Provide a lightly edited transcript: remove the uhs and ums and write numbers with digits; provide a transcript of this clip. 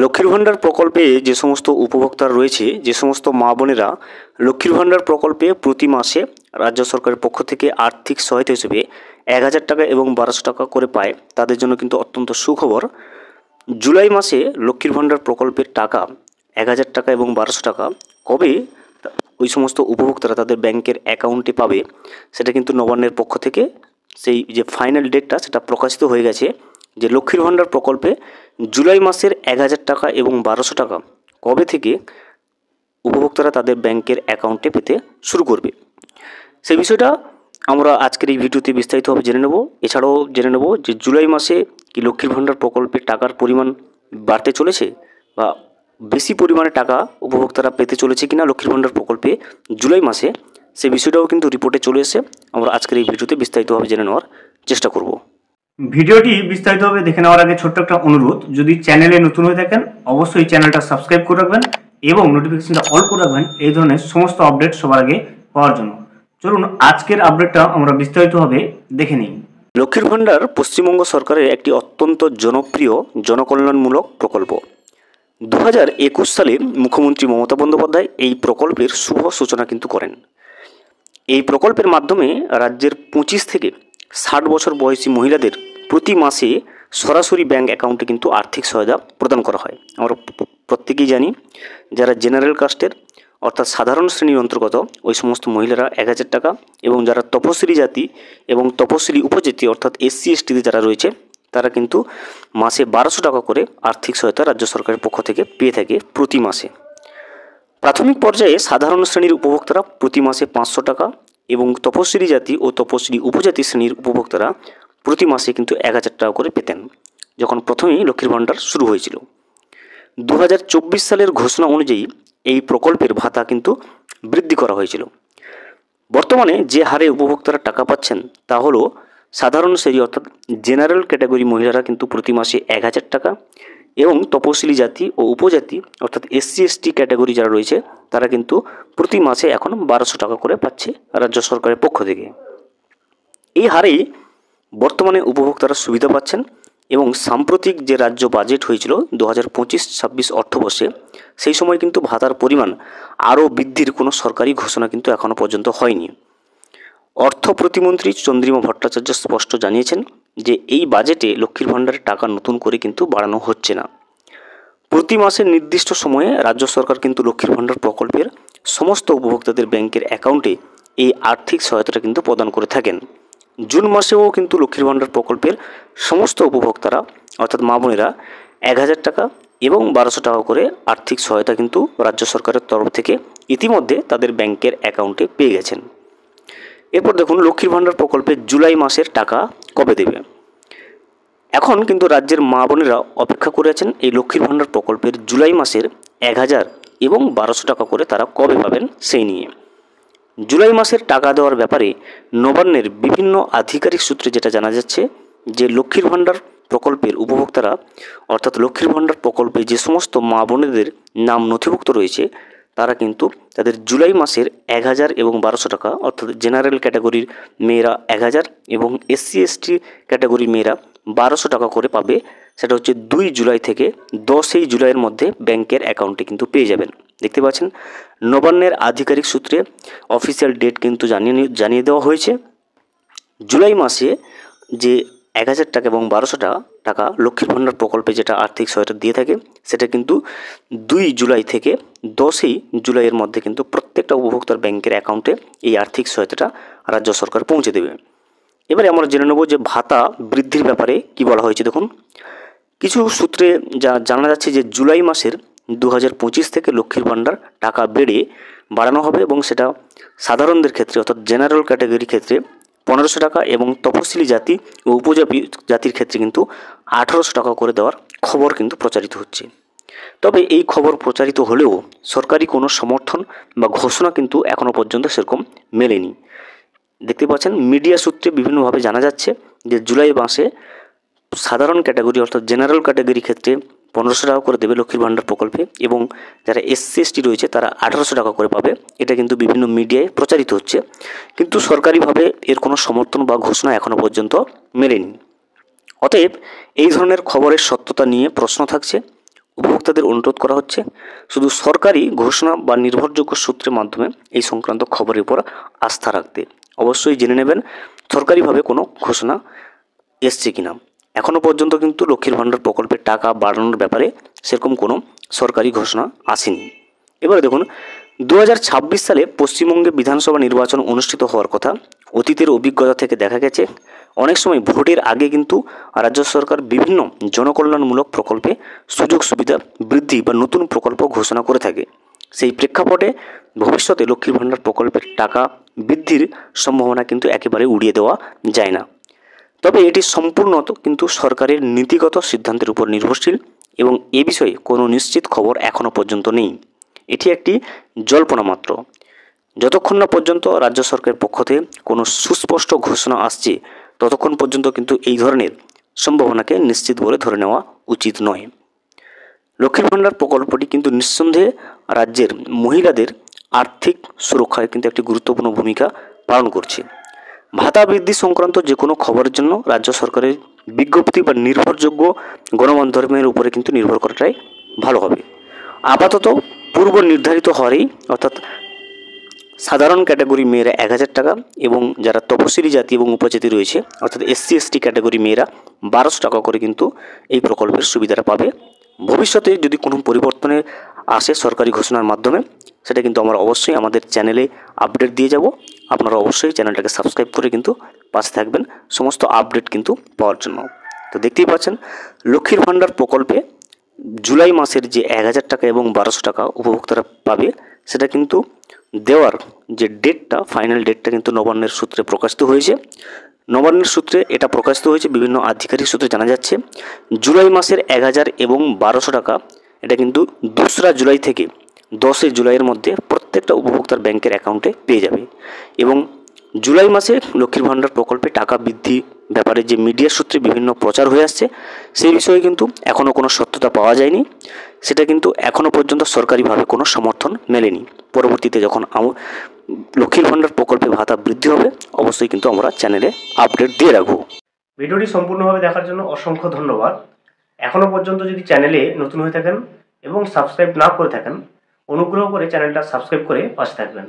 লক্ষ্মীর ভাণ্ডার প্রকল্পে যে সমস্ত উপভোক্তারা রয়েছে, যে সমস্ত মা বোনেরা লক্ষ্মীর ভাণ্ডার প্রকল্পে প্রতি মাসে রাজ্য সরকারের পক্ষ থেকে আর্থিক সহায়তা হিসেবে 1000 টাকা এবং 1200 টাকা করে পায়, তাদের জন্য কিন্তু অত্যন্ত সুখবর। জুলাই মাসে লক্ষ্মীর ভাণ্ডার প্রকল্পের টাকা 1000 টাকা এবং 1200 টাকা কবে ওই সমস্ত উপভোক্তারা তাদের ব্যাংকের অ্যাকাউন্টে পাবে, সেটা কিন্তু নবান্নের পক্ষ থেকে সেই যে ফাইনাল ডেটটা সেটা প্রকাশিত হয়ে গেছে, যে লক্ষ্মীর ভাণ্ডার প্রকল্পে জুলাই মাসের 1000 টাকা এবং 1200 টাকা কবে থেকে উপভোক্তারা তাদের ব্যাংকের অ্যাকাউন্টে পেতে শুরু করবে। সেই বিষয়টা আমরা আজকের এই ভিডিওতে বিস্তারিতভাবে জেনে নেব। এছাড়াও জেনে নেব যে জুলাই মাসে কি লক্ষ্মীর ভাণ্ডার প্রকল্পের টাকার পরিমাণ বাড়তে চলেছে বা বেশি পরিমাণে টাকা উপভোক্তারা পেতে চলেছে কিনা লক্ষ্মীর ভাণ্ডার প্রকল্পে জুলাই মাসে, সেই বিষয়টাও কিন্তু রিপোর্টে চলে এসে আমরা আজকের এই ভিডিওতে বিস্তারিতভাবে জেনে নেওয়ার চেষ্টা করব। ভিডিওটি বিস্তারিতভাবে দেখে নেওয়ার আগে ছোট্ট একটা অনুরোধ, যদি চ্যানেলে নতুন হয়ে থাকেন অবশ্যই চ্যানেলটা সাবস্ক্রাইব করে রাখবেন এবং নোটিফিকেশনটা অল করে রাখবেন এই ধরনের সমস্ত আপডেট সবার আগে পাওয়ার জন্য। চলুন আজকের আপডেটটা আমরা বিস্তারিতভাবে দেখে নিই। লক্ষ্মীর ভাণ্ডার পশ্চিমবঙ্গ সরকারের একটি অত্যন্ত জনপ্রিয় জনকল্যাণমূলক প্রকল্প। 2021 সালে মুখ্যমন্ত্রী মমতা বন্দ্যোপাধ্যায় এই প্রকল্পের শুভ সূচনা কিন্তু করেন। এই প্রকল্পের মাধ্যমে রাজ্যের 25 থেকে 60 বছর বয়সী মহিলাদের প্রতি মাসে সরাসরি ব্যাংক অ্যাকাউন্টে কিন্তু আর্থিক সহায়তা প্রদান করা হয়। আমরা প্রত্যেকেই জানি, যারা জেনারেল কাস্টের অর্থাৎ সাধারণ শ্রেণীর অন্তর্গত ওই সমস্ত মহিলারা 1000 টাকা, এবং যারা তপশিলি জাতি এবং তপশিলি উপজাতি অর্থাৎ SC STতে যারা রয়েছে তারা কিন্তু মাসে 1200 টাকা করে আর্থিক সহায়তা রাজ্য সরকারের পক্ষ থেকে পেয়ে থাকে প্রতি মাসে। প্রাথমিক পর্যায়ে সাধারণ শ্রেণীর উপভোক্তারা প্রতি মাসে 500 টাকা এবং তপশিলি জাতি ও তপশিলি উপজাতি শ্রেণীর উপভোক্তারা প্রতি মাসে কিন্তু 1000 টাকা করে পেতেন যখন প্রথমেই লক্ষ্মীর ভাণ্ডার শুরু হয়েছিল। 2024 সালের ঘোষণা অনুযায়ী এই প্রকল্পের ভাতা কিন্তু বৃদ্ধি করা হয়েছিল। বর্তমানে যে হারে উপভোক্তারা টাকা পাচ্ছেন তা হলো সাধারণ শ্রেণী অর্থাৎ জেনারেল ক্যাটাগরি মহিলারা কিন্তু প্রতি মাসে 1000 টাকা এবং তপশিলি জাতি ও উপজাতি অর্থাৎ SC ST ক্যাটাগরি যারা রয়েছে তারা কিন্তু প্রতি মাসে এখন 1200 টাকা করে পাচ্ছে রাজ্য সরকারের পক্ষ থেকে। এই হারেই বর্তমানে উপভোক্তারা সুবিধা পাচ্ছেন এবং সাম্প্রতিক যে রাজ্য বাজেট হয়েছিল 2025-26 অর্থবর্ষে, সেই সময় কিন্তু ভাতার পরিমাণ আরও বৃদ্ধির কোনো সরকারি ঘোষণা কিন্তু এখনও পর্যন্ত হয়নি। অর্থ প্রতিমন্ত্রী চন্দ্রিমা ভট্টাচার্য স্পষ্ট জানিয়েছেন যে এই বাজেটে লক্ষ্মীর ভাণ্ডারের টাকা নতুন করে কিন্তু বাড়ানো হচ্ছে না। প্রতি মাসের নির্দিষ্ট সময়ে রাজ্য সরকার কিন্তু লক্ষ্মীর ভাণ্ডার প্রকল্পের সমস্ত উপভোক্তাদের ব্যাংকের অ্যাকাউন্টে এই আর্থিক সহায়তাটা কিন্তু প্রদান করে থাকেন। জুন মাসেও কিন্তু লক্ষ্মীর ভাণ্ডার প্রকল্পের সমস্ত উপভোক্তারা অর্থাৎ মা বোনেরা 1000 টাকা এবং 1200 টাকা করে আর্থিক সহায়তা কিন্তু রাজ্য সরকারের তরফ থেকে ইতিমধ্যে তাদের ব্যাংকের অ্যাকাউন্টে পেয়ে গেছেন। এরপর দেখুন লক্ষ্মীর ভাণ্ডার প্রকল্পে জুলাই মাসের টাকা কবে দেবে। এখন কিন্তু রাজ্যের মা বোনেরা অপেক্ষা করে আছেন এই লক্ষ্মীর ভাণ্ডার প্রকল্পের জুলাই মাসের 1000 এবং 1200 টাকা করে তারা কবে পাবেন সেই নিয়ে। জুলাই মাসের টাকা দেওয়ার ব্যাপারে নবান্নের বিভিন্ন আধিকারিক সূত্রে যেটা জানা যাচ্ছে যে লক্ষ্মীর ভাণ্ডার প্রকল্পের উপভোক্তারা অর্থাৎ লক্ষ্মীর ভাণ্ডার প্রকল্পে যে সমস্ত মা বোনেদের নাম নথিভুক্ত রয়েছে তারা কিন্তু তাদের জুলাই মাসের 1000 এবং 1200 টাকা অর্থাৎ জেনারেল ক্যাটাগরির মেয়েরা 1000 এবং SC ST ক্যাটাগরির মেয়েরা 1200 টাকা করে পাবে। সেটা হচ্ছে 2 জুলাই থেকে 10 জুলাইয়ের মধ্যে ব্যাংকের অ্যাকাউন্টে কিন্তু পেয়ে যাবেন। দেখতে পাচ্ছেন নবান্নের আধিকারিক সূত্রে অফিসিয়াল ডেট কিন্তু জানিয়ে দেওয়া হয়েছে। জুলাই মাসে যে 1000 টাকা এবং 1200 টাকা লক্ষ্মীর ভাণ্ডার প্রকল্পে যেটা আর্থিক সহায়তা দিয়ে থাকে সেটা কিন্তু 2 জুলাই থেকে 10 জুলাইয়ের মধ্যে কিন্তু প্রত্যেকটা উপভোক্তার ব্যাংকের অ্যাকাউন্টে এই আর্থিক সহায়তাটা রাজ্য সরকার পৌঁছে দেবে। এবারে আমরা জেনে নেব যে ভাতা বৃদ্ধির ব্যাপারে কি বলা হয়েছে। দেখুন কিছু সূত্রে যা জানা যাচ্ছে যে জুলাই মাসের 2025 থেকে লক্ষ্মীর ভাণ্ডার টাকা বাড়ানো হবে এবং সেটা সাধারণদের ক্ষেত্রে অর্থাৎ জেনারেল ক্যাটাগরির ক্ষেত্রে 1500 টাকা এবং তপশিলি জাতি ও উপজাতির ক্ষেত্রে কিন্তু 1800 টাকা করে দেওয়ার খবর কিন্তু প্রচারিত হচ্ছে। তবে এই খবর প্রচারিত হলেও সরকারি কোনো সমর্থন বা ঘোষণা কিন্তু এখনও পর্যন্ত সেরকম মেলেনি। দেখতে পাচ্ছেন মিডিয়া সূত্রে বিভিন্নভাবে জানা যাচ্ছে যে জুলাই মাসে সাধারণ ক্যাটাগরি অর্থাৎ জেনারেল ক্যাটাগরির ক্ষেত্রে 1500 টাকা করে দেবে লক্ষ্মীর ভাণ্ডার প্রকল্পে এবং যারা SC ST রয়েছে তারা 1800 টাকা করে পাবে। এটা কিন্তু বিভিন্ন মিডিয়ায় প্রচারিত হচ্ছে, কিন্তু সরকারিভাবে এর কোনো সমর্থন বা ঘোষণা এখনও পর্যন্ত মেলেনি। অতএব এই ধরনের খবরের সত্যতা নিয়ে প্রশ্ন থাকছে। উপভোক্তাদের অনুরোধ করা হচ্ছে শুধু সরকারি ঘোষণা বা নির্ভরযোগ্য সূত্রের মাধ্যমে এই সংক্রান্ত খবরের উপর আস্থা রাখতে। অবশ্যই জেনে নেবেন সরকারিভাবে কোনো ঘোষণা এসছে কিনা। এখনও পর্যন্ত কিন্তু লক্ষ্মীর ভাণ্ডার প্রকল্পের টাকা বাড়ানোর ব্যাপারে সেরকম কোনো সরকারি ঘোষণা আসেনি। এবারে দেখুন 2026 সালে পশ্চিমবঙ্গে বিধানসভা নির্বাচন অনুষ্ঠিত হওয়ার কথা। অতীতের অভিজ্ঞতা থেকে দেখা গেছে অনেক সময় ভোটের আগে কিন্তু রাজ্য সরকার বিভিন্ন জনকল্যাণমূলক প্রকল্পে সুযোগ সুবিধা বৃদ্ধি বা নতুন প্রকল্প ঘোষণা করে থাকে। সেই প্রেক্ষাপটে ভবিষ্যতে লক্ষ্মীর ভাণ্ডার প্রকল্পের টাকা বৃদ্ধির সম্ভাবনা কিন্তু একেবারে উড়িয়ে দেওয়া যায় না। তবে এটি সম্পূর্ণত কিন্তু সরকারের নীতিগত সিদ্ধান্তের উপর নির্ভরশীল এবং এ বিষয়ে কোনো নিশ্চিত খবর এখনও পর্যন্ত নেই। এটি একটি জল্পনা মাত্র। যতক্ষণ না পর্যন্ত রাজ্য সরকারের পক্ষ থেকে কোনো সুস্পষ্ট ঘোষণা আসছে ততক্ষণ পর্যন্ত কিন্তু এই ধরনের সম্ভাবনাকে নিশ্চিত বলে ধরে নেওয়া উচিত নয়। লক্ষ্মীর ভাণ্ডার প্রকল্পটি কিন্তু নিঃসন্দেহে রাজ্যের মহিলাদের আর্থিক সুরক্ষায় কিন্তু একটি গুরুত্বপূর্ণ ভূমিকা পালন করছে। ভাতা বৃদ্ধি সংক্রান্ত যে কোনো খবরের জন্য রাজ্য সরকারের বিজ্ঞপ্তি বা নির্ভরযোগ্য গণমাধ্যমের উপরে কিন্তু নির্ভর করাটাই ভালো হবে। আপাতত পূর্ব নির্ধারিত হারেই অর্থাৎ সাধারণ ক্যাটাগরি মেয়েরা 1000 টাকা এবং যারা তপশিলি জাতি এবং উপজাতি রয়েছে অর্থাৎ SC ST ক্যাটাগরি মেয়েরা 1200 টাকা করে কিন্তু এই প্রকল্পের সুবিধাটা পাবে। ভবিষ্যতে যদি কোনো পরিবর্তনে আসে সরকারি ঘোষণার মাধ্যমে সেটা কিন্তু আমরা অবশ্যই আমাদের চ্যানেলে আপডেট দিয়ে যাব। আপনারা অবশ্যই চ্যানেলটাকে সাবস্ক্রাইব করে কিন্তু পাশে থাকবেন সমস্ত আপডেট কিন্তু পাওয়ার জন্য। তো দেখতেই পাচ্ছেন লক্ষ্মীর ভাণ্ডার প্রকল্পে জুলাই মাসের যে 1000 টাকা এবং 1200 টাকা উপভোক্তারা পাবে সেটা কিন্তু দেওয়ার যে ডেটটা ফাইনাল ডেটটা কিন্তু নবান্নের সূত্রে প্রকাশিত হয়েছে। নবান্নের সূত্রে এটা প্রকাশিত হয়েছে, বিভিন্ন আধিকারিক সূত্রে জানা যাচ্ছে জুলাই মাসের 1000 এবং 1200 টাকা এটা কিন্তু 2রা জুলাই থেকে 10 জুলাইয়ের মধ্যে প্রত্যেকটা উপভোক্তার ব্যাংকের অ্যাকাউন্টে পেয়ে যাবে। এবং জুলাই মাসে লক্ষ্মীর ভাণ্ডার প্রকল্পে টাকা বৃদ্ধি ব্যাপারে যে মিডিয়া সূত্রে বিভিন্ন প্রচার হয়ে আসছে সেই বিষয়ে কিন্তু এখনও কোনো সত্যতা পাওয়া যায়নি। সেটা কিন্তু এখনও পর্যন্ত সরকারিভাবে কোনো সমর্থন মেলেনি। পরবর্তীতে যখন লক্ষ্মীর ভাণ্ডার প্রকল্পে ভাতা বৃদ্ধি হবে অবশ্যই কিন্তু আমরা চ্যানেলে আপডেট দিয়ে রাখবো। ভিডিওটি সম্পূর্ণভাবে দেখার জন্য অসংখ্য ধন্যবাদ। এখনও পর্যন্ত যদি চ্যানেলে নতুন হয়ে থাকেন এবং সাবস্ক্রাইব না করে থাকেন অনুগ্রহ করে চ্যানেলটা সাবস্ক্রাইব করে পাশে থাকবেন।